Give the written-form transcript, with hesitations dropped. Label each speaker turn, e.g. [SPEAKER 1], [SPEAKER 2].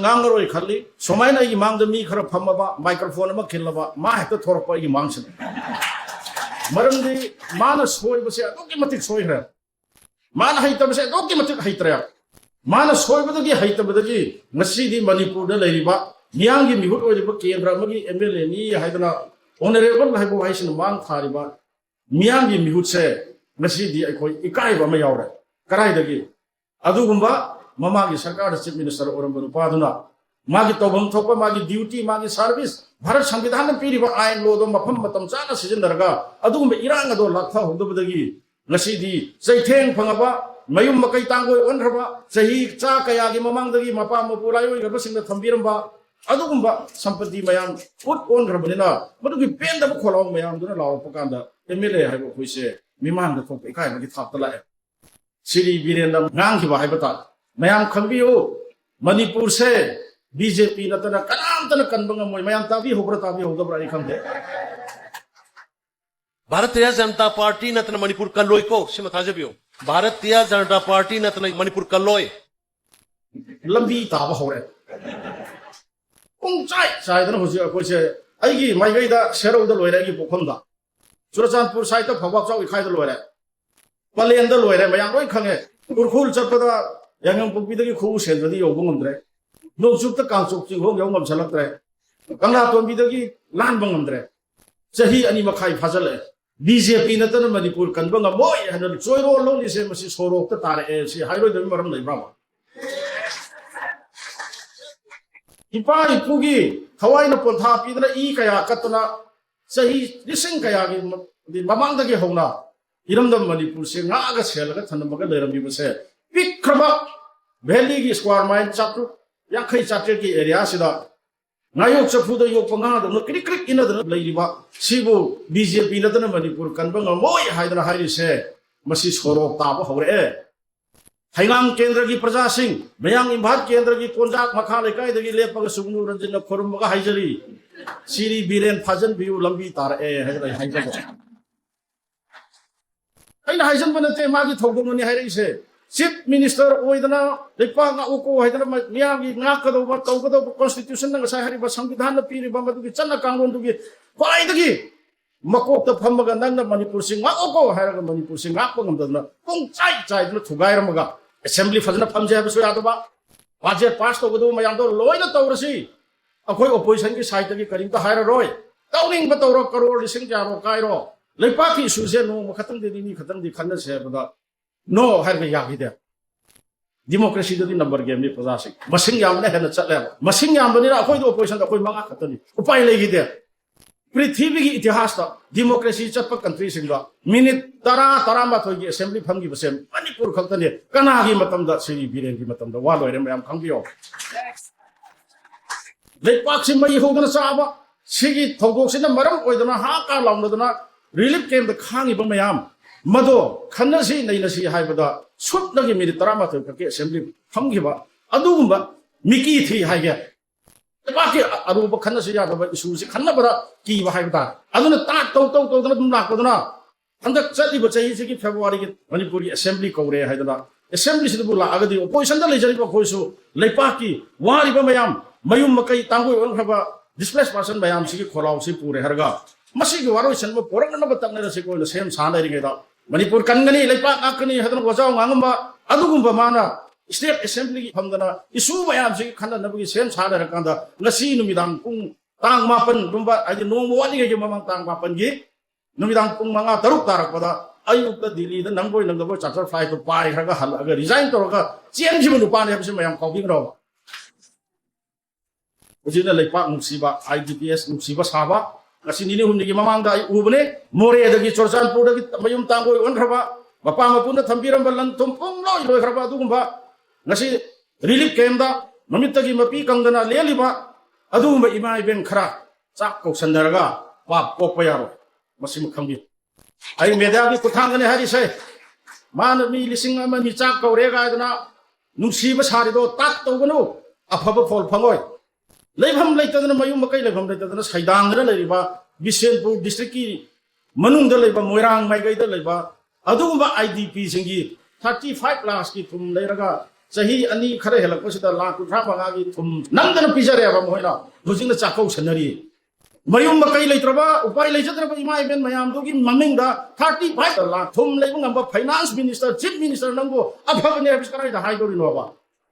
[SPEAKER 1] ngangaroi khali somaina gi mangda mi khara phamaba microphone ma khilaba ma hekta thorpa gi mangsin maramdi mana soi base adoki matik soi hra mana haita base adoki matik haitra mana soi badagi haita badagi ngasi di manipur da leiriba miyangi mihut oiba kendra magi MLA ni haidana honorable haibo haisin mang thariba miyangi mihut se ngasi di akoi ikai ba ma yawre karai dagi adugumba mamagi sarkar chief minister oramba rupaduna magi tobam thopa magi duty magi service bharat संविधान पीरिबा आइन लो दो मफम मतम चाना सिजनरगा अदुगुम इरांग दो लाथा होदबदगी ngasi saitheng phangaba mayum makai tangoi onraba sahi cha kaya gi mamangdagi mapa mapurai oi gaba singna thambiramba adugumba sampati mayam put onrabnina madugi penda kholong mayam duna law pakanda MLA haibo khoise mimang da thok ikai magi thaptala siri birendam ngang ki ba haibata mayam khangbiu manipur se BJP natana kanam tana kanbanga moy mayam tabi hobra tabi hodabra ai khangde
[SPEAKER 2] Bharatiya Janata party नतन Manipur कल्लोय को SIM थाजबियो Bharatiya Janata party नतन Manipur कल्लोय
[SPEAKER 1] लंबी ताब होरे उंचाई साइदन होजे अकोसे आइगी माइगैदा सेरौदा लोइरे गी पोखमदा Churachandpur Said फबाक चाउ इखाइदा लोइरे पलेंदा लोइरे मयाम लोइ खंगे उरखुल चपदा यांगम पुबिदगी खु सेनदि योबो ngomdre नोचुक्ता कांचुक चिंगो यौ ngomsalaktre कंगला तोंबिदगी लान बंगमद्रे चाही अनि मखाइ फाजले BJP नतन मणिपुर कनबंगा मोय हन चोइरो लोनि से मसी सोरोक त तारे ए सि हाइरो दमि मरम नै ब्रामा इपा इपुगी थवाइन पोथा पिदना ई कया कतना सही रिसिंग कया गी ममांग दगे होना इरमदम मणिपुर से ngaga selga thanमगा लेरमबि बसे पिक्रबा वैली की स्क्वायर माइल चाटु याखै चाटे की एरिया सिदा नायक चफुद यो पंगा दन क्रिक क्रिक इन दन लेरिबा सिबु BJP नदन मणिपुर कनबंग मोय हाइदना हाइरि से मसी सोरोक ताब हौरे हाइगांग केंद्र की प्रजा सिंह मयांग इम्फाल केंद्र की कोंजाक मखा लेकाय दगी लेपग सुगनु रंजन खोरमगा हाइजरी सिरी बीरेन फाजन बिउ लंबी तार ए हाइदना हाइजन आइना हाइजन बनते मागी थौगमनि हाइरि से Chief Minister oidana lepa nga uko haidana miyagi ngakado ba tawkado constitution nga sa hari ba संविधान na piri ba madugi channa kanglon dugi kwai dagi makok ta phamaga nang na Manipur sing nga uko hairaga Manipur sing ngak pangam kung chai chai dna thugai ramaga assembly fazna phamje ha bisu yado ba budget pass to godu mayam do loina tawrasi akhoi opposition ki side gi karim ta haira roi tawning ba tawro crore lising jaro kairo lepa ki issue se no khatang de ni khatang di khanna se ba no har ga yagi de democracy do number game ni प्रजासिंग मसिंग यामने हेन चले मसिंग यामबनि रा अखोइ opposition अखोइ मंगा खतनि उपाय लेगी दे पृथ्वी की इतिहास ता democracy चप कंट्री सिंग मिनिट 10 माथोइ की assembly फंगी बसे मणिपुर खतनि कना की मतम दा सिरी बिरेन की मतम दा वा लोइरे मयाम खंगियो लेपाक सिम मई होदना साबा सिगी थौगोक सिना मरम ओइदना हा का लाउनदना रिलीफ कैंप द खांगी ब मयाम मदो खन्नसी नैनसी हाइबदा सुपनगी मिनिट 10 के असेंबली फमगिबा अदुगुंबा मिकी थी हाइगे बाकी अरुब खन्नसी यादब इशू से खन्नबरा की हाइबदा अदुना ता तौ दम लाकदना हंदक चली बचई से की फेब्रुवारी की मणिपुरी असेंबली कौरे हाइदना असेंबली से बुला अगदी ओपोजिशन दा लेजरी खोइसु लेपा की वारिबा मयाम मयुम मकई तांगु ओनखबा डिस्प्लेस पर्सन मयाम से की खोलाउ से पूरे हरगा मसी की वारो सन पोरगन बतंगने से कोइ सेम साना रिगेदा मणिपुर कनगनी लेपा आकनी हदन गोजाव ngangamba adugumba mana state assembly की फंगना इशू मयाम से Khanna नबगी same Sana रकंदा ngasi numidang pung tang mapan dumba aji nong wali ge mamang tang mapan gi numidang pung manga taruk tarak pada ayuk ta dili da nangboy nangbo charter flight to pai khraga hal aga resign to ka chen ji nu pa ne se mayam kawbing ro ujina lepa musiba IDPS musiba saba ngasi nini humni gi mamang da ubne more dagi chorchanpur dagi mayum tangoi onraba bapa mapunda thambiram balan tumpung loi khraba adugumba ngasi relief camp da mamitagi mapi kangdana leliba adugumba imai ben khara chak kok sandaraga pap kokpa yaro masim khambi ai media gi kuthangane hari sai man mi lising ama ni chak kaure ga dana nungsiba sari do tak togunu afaba phol phangoi लेभम लेतदन मयुम मकै लेभम लेतदन सैदांगरा लेरिबा बिसेनपुर district की मनुंग the लेबा Moirang माइगै the लेबा अदुगुबा IDP सिंगी 35 lakh की तुम लेरगा चाही अनी खरे हेलक्पसिदा लाख 35 की थुम नंदन पिजरेबा Moina हुजिंग चाकौ सनरी Mayum कई लेत्रबा उपाय लेजद्रबा इमा इबेन मयाम दोगी ममिंगदा 35 लाख थुम लेबंग फाइनेंस मिनिस्टर चीफ मिनिस्टर नंगो अफबने हबिस कराई दा हाइदोरिनोबा